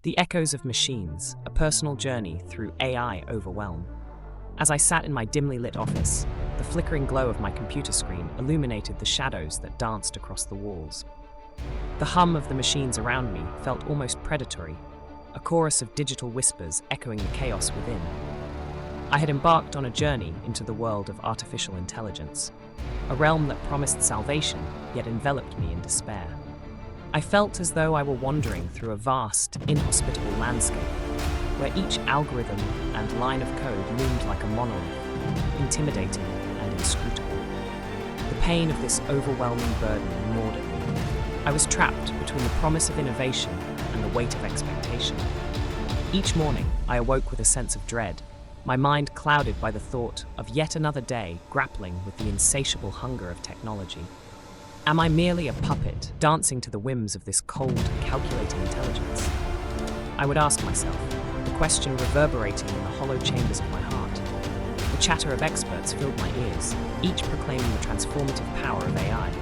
The Echoes of Machines, a personal journey through AI overwhelm. As I sat in my dimly lit office, the flickering glow of my computer screen illuminated the shadows that danced across the walls. The hum of the machines around me felt almost predatory, a chorus of digital whispers echoing the chaos within. I had embarked on a journey into the world of artificial intelligence, a realm that promised salvation yet enveloped me in despair. I felt as though I were wandering through a vast, inhospitable landscape, where each algorithm and line of code loomed like a monolith, intimidating and inscrutable. The pain of this overwhelming burden gnawed at me. I was trapped between the promise of innovation and the weight of expectation. Each morning, I awoke with a sense of dread, my mind clouded by the thought of yet another day grappling with the insatiable hunger of technology. Am I merely a puppet dancing to the whims of this cold, calculating intelligence? I would ask myself, the question reverberating in the hollow chambers of my heart. The chatter of experts filled my ears, each proclaiming the transformative power of AI.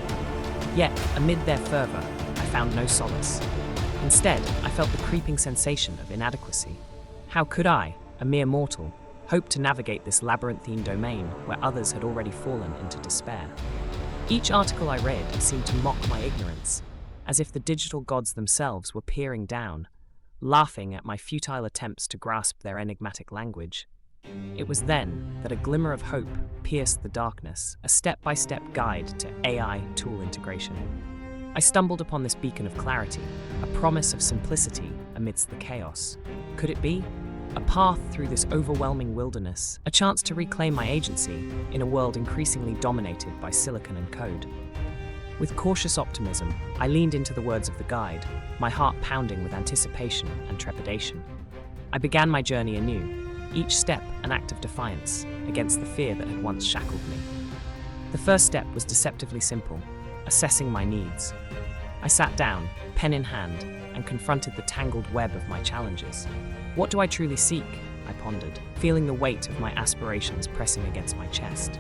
Yet, amid their fervor, I found no solace. Instead, I felt the creeping sensation of inadequacy. How could I, a mere mortal, hope to navigate this labyrinthine domain where others had already fallen into despair? Each article I read seemed to mock my ignorance, as if the digital gods themselves were peering down, laughing at my futile attempts to grasp their enigmatic language. It was then that a glimmer of hope pierced the darkness, a step-by-step guide to AI tool integration. I stumbled upon this beacon of clarity, a promise of simplicity amidst the chaos. Could it be? A path through this overwhelming wilderness, a chance to reclaim my agency in a world increasingly dominated by silicon and code. With cautious optimism, I leaned into the words of the guide, my heart pounding with anticipation and trepidation. I began my journey anew, each step an act of defiance against the fear that had once shackled me. The first step was deceptively simple, assessing my needs. I sat down, pen in hand, and confronted the tangled web of my challenges. What do I truly seek? I pondered, feeling the weight of my aspirations pressing against my chest.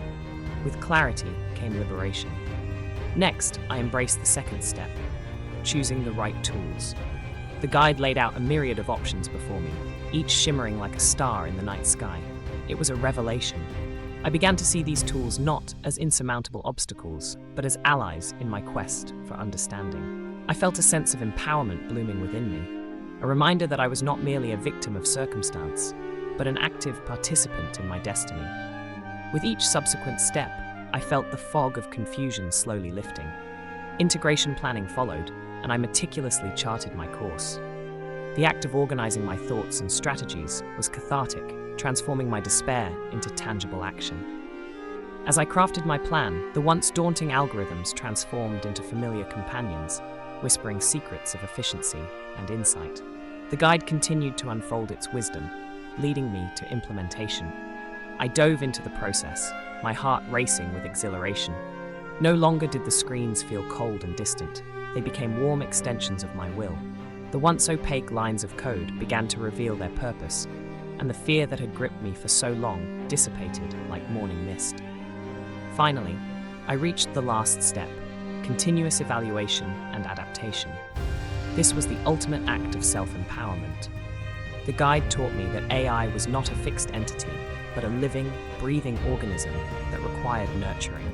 With clarity came liberation. Next, I embraced the second step, choosing the right tools. The guide laid out a myriad of options before me, each shimmering like a star in the night sky. It was a revelation. I began to see these tools not as insurmountable obstacles, but as allies in my quest for understanding. I felt a sense of empowerment blooming within me, a reminder that I was not merely a victim of circumstance, but an active participant in my destiny. With each subsequent step, I felt the fog of confusion slowly lifting. Integration planning followed, and I meticulously charted my course. The act of organizing my thoughts and strategies was cathartic, transforming my despair into tangible action. As I crafted my plan, the once daunting algorithms transformed into familiar companions, whispering secrets of efficiency and insight. The guide continued to unfold its wisdom, leading me to implementation. I dove into the process, my heart racing with exhilaration. No longer did the screens feel cold and distant. They became warm extensions of my will. The once opaque lines of code began to reveal their purpose, and the fear that had gripped me for so long dissipated like morning mist. Finally, I reached the last step, continuous evaluation and adaptation. This was the ultimate act of self-empowerment. The guide taught me that AI was not a fixed entity, but a living, breathing organism that required nurturing.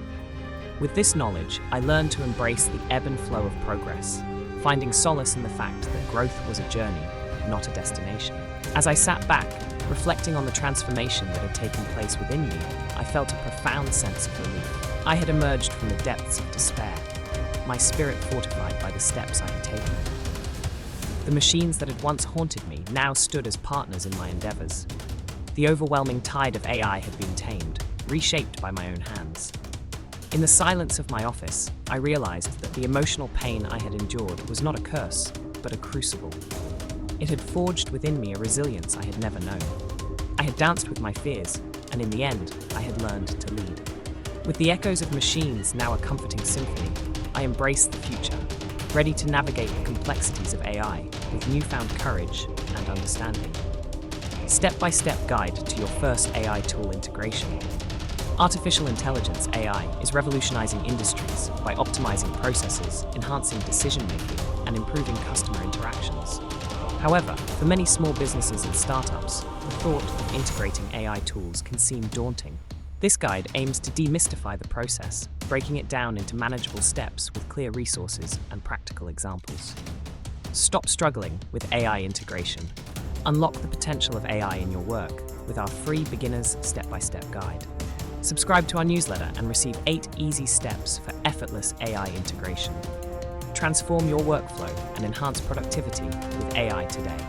With this knowledge, I learned to embrace the ebb and flow of progress, finding solace in the fact that growth was a journey, not a destination. As I sat back, reflecting on the transformation that had taken place within me, I felt a profound sense of relief. I had emerged from the depths of despair, my spirit fortified by the steps I had taken. The machines that had once haunted me now stood as partners in my endeavors. The overwhelming tide of AI had been tamed, reshaped by my own hands. In the silence of my office, I realized that the emotional pain I had endured was not a curse, but a crucible. It had forged within me a resilience I had never known. I had danced with my fears, and in the end, I had learned to lead. With the echoes of machines now a comforting symphony, I embraced the future, ready to navigate the complexities of AI with newfound courage and understanding. Step-by-step guide to your first AI tool integration. Artificial intelligence, AI, is revolutionizing industries by optimizing processes, enhancing decision-making, and improving customer interactions. However, for many small businesses and startups, the thought of integrating AI tools can seem daunting. This guide aims to demystify the process, breaking it down into manageable steps with clear resources and practical examples. Stop struggling with AI integration. Unlock the potential of AI in your work with our free beginner's step-by-step guide. Subscribe to our newsletter and receive 8 easy steps for effortless AI integration. Transform your workflow and enhance productivity with AI today.